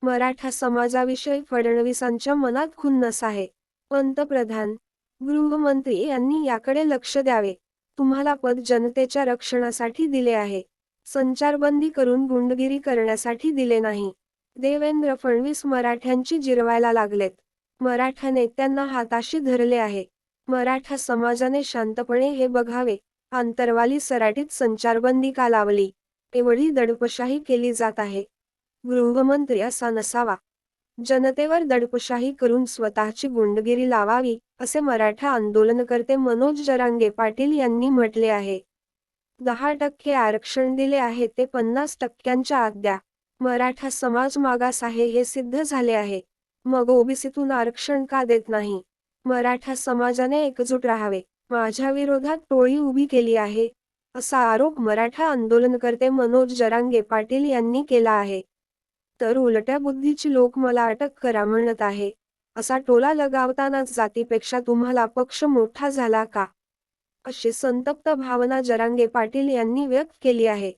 मराठा समाजाविषयी फडणवीसांच्या मनात खुन्नस आहे. पंतप्रधान, गृहमंत्री यांनी याकडे लक्ष द्यावे. तुम्हाला पद जनतेच्या रक्षणासाठी दिले आहे. संचारबंदी करून गुंडगिरी करण्यासाठी दिले नाही. देवेंद्र फडणवीस मराठ्यांची जिरवायला लागलेत. मराठा नेत्यांना हाताशी धरले आहे. मराठा समाजाने शांतपणे हे बघावे. आंतरवाली सराटीत संचारबंदी का लावली? एवढी दडपशाही केली जात आहे. गृहमंत्री असा नसावा. जनतेवर दडपशाही करून स्वतःची गुंडगिरी लावावी, असे मराठा आंदोलनकर्ते मनोज जरांगे पाटील यांनी म्हटले आहे. 10% आरक्षण दिले आहे ते 50%च्या आत द्या. मराठा समाज मागास आहे हे सिद्ध झाले आहे. मग ओबीसीतून आरक्षण का देत नाही? मराठा समाजाने एकजूट राहावे. माझ्या विरोधात टोळी उभी केली आहे, असा आरोप मराठा आंदोलनकर्ते मनोज जरांगे पाटील यांनी केला आहे. तर उलट्या बुद्धीची लोक मला अटक करा म्हणत आहे, असा टोला लगावतानाच जातीपेक्षा तुम्हाला पक्ष मोठा झाला का, अशी संतप्त भावना जरांगे पाटील यांनी व्यक्त केली आहे.